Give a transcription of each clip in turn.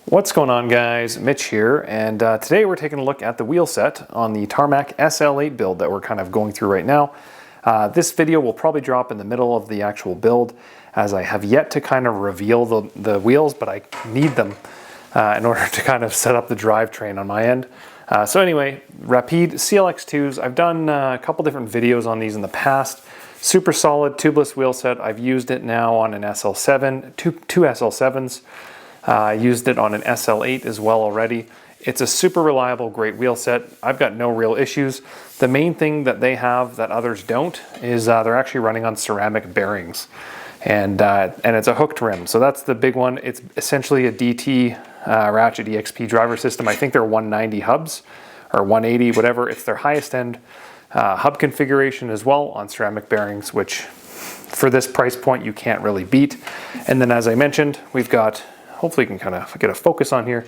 What's going on, guys? Mitch here, and today we're taking a look at the wheel set on the Tarmac SL8 build that we're kind of going through right now. This video will probably drop in the middle of the actual build, as I have yet to kind of reveal the wheels, but I need them in order to kind of set up the drivetrain on my end. So anyway, Rapide CLX2s. I've done a couple different videos on these in the past. Super solid tubeless wheel set. I've used it now on an SL7, two SL7s. I used it on an SL8 as well already. It's a super reliable, great wheel set. I've got no real issues. The main thing that they have that others don't is they're actually running on ceramic bearings. And it's a hooked rim, so that's the big one. It's essentially a DT ratchet EXP driver system. I think they're 190 hubs or 180, whatever. It's their highest end hub configuration as well on ceramic bearings, which for this price point you can't really beat. And then, as I mentioned, we've got, hopefully you can kind of get a focus on here,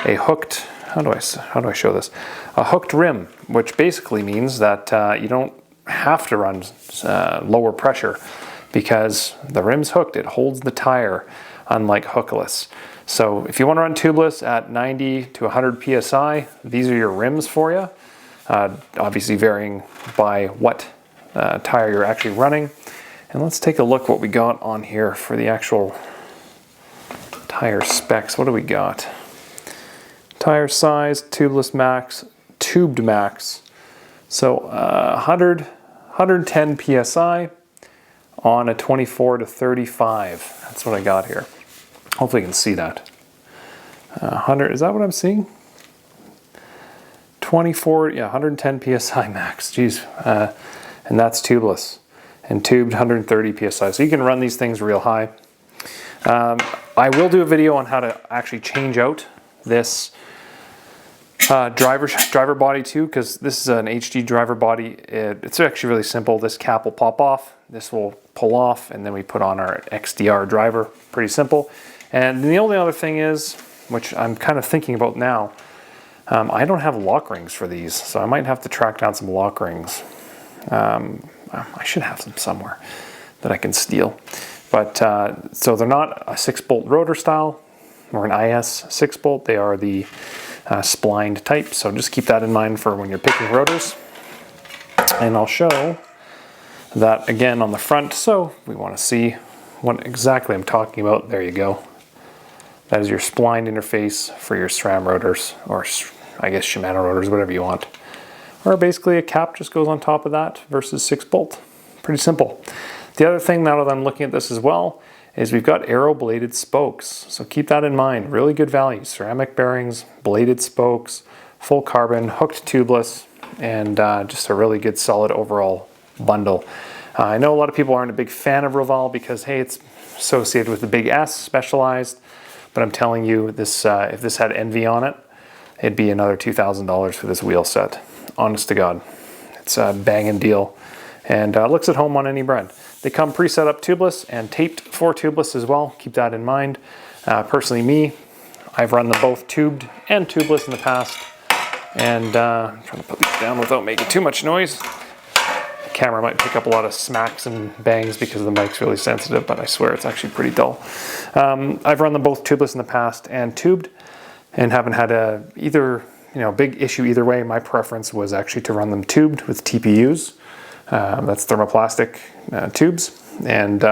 a hooked, how do I show this? A hooked rim, which basically means that you don't have to run lower pressure because the rim's hooked. It holds the tire, unlike hookless. So if you want to run tubeless at 90 to 100 PSI, these are your rims for you. Obviously varying by what tire you're actually running. And let's take a look what we got on here for the actual tire specs. What do we got? Tire size, tubeless max, tubed max. So 110 PSI on a 24 to 35. That's what I got here. Hopefully you can see that. 100, is that what I'm seeing? 24, yeah, 110 PSI max, geez. And that's tubeless. And tubed 130 PSI. So you can run these things real high. I will do a video on how to actually change out this driver body too, because this is an HD driver body. It's actually really simple. This cap will pop off, this will pull off, and then we put on our XDR driver. Pretty simple. And the only other thing is, which I'm kind of thinking about now, I don't have lock rings for these, so I might have to track down some lock rings. I should have some somewhere that I can steal. But so they're not a 6-bolt rotor style or an IS 6-bolt. They are the splined type. So just keep that in mind for when you're picking rotors. And I'll show that again on the front. So we want to see what exactly I'm talking about. There you go. That is your splined interface for your SRAM rotors, or I guess Shimano rotors, whatever you want. Or basically a cap just goes on top of that versus 6-bolt. Pretty simple. The other thing, now that I'm looking at this as well, is we've got arrow bladed spokes. So keep that in mind. Really good value. Ceramic bearings, bladed spokes, full carbon, hooked tubeless, and just a really good solid overall bundle. I know a lot of people aren't a big fan of Roval because, hey, it's associated with the big S, specialized. But I'm telling you, this if this had Envy on it, it'd be another $2,000 for this wheel set. Honest to God. It's a banging deal. And looks at home on any brand. They come pre-set up tubeless and taped for tubeless as well. Keep that in mind. Personally, me, I've run them both tubed and tubeless in the past. And I'm trying to put these down without making too much noise. The camera might pick up a lot of smacks and bangs because the mic's really sensitive, but I swear it's actually pretty dull. I've run them both tubeless in the past and tubed, and haven't had big issue either way. My preference was actually to run them tubed with TPUs. That's thermoplastic tubes, and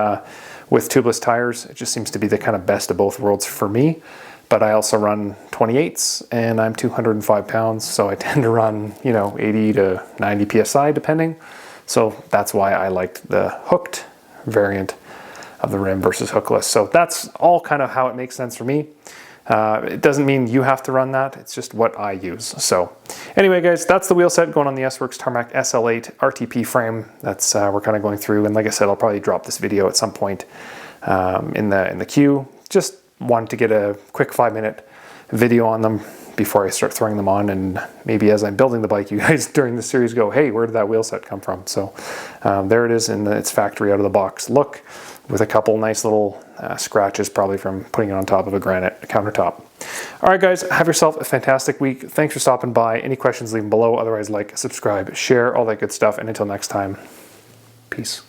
with tubeless tires, it just seems to be the kind of best of both worlds for me. But I also run 28s, and I'm 205 pounds, so I tend to run 80 to 90 PSI depending. So that's why I liked the hooked variant of the rim versus hookless. So that's all kind of how it makes sense for me. It doesn't mean you have to run that, it's just what I use. So anyway, guys, that's the wheel set going on the S-Works Tarmac SL8 RTP frame. That's we're kind of going through, and like I said, I'll probably drop this video at some point in the queue. Just wanted to get a quick 5-minute video on them before I start throwing them on, and maybe as I'm building the bike, you guys during the series go, hey, where did that wheel set come from? So there it is in its factory out of the box look, with a couple nice little scratches probably from putting it on top of a granite countertop. All right, guys, have yourself a fantastic week. Thanks for stopping by. Any questions, leave them below. Otherwise, like, subscribe, share, all that good stuff. And until next time, peace.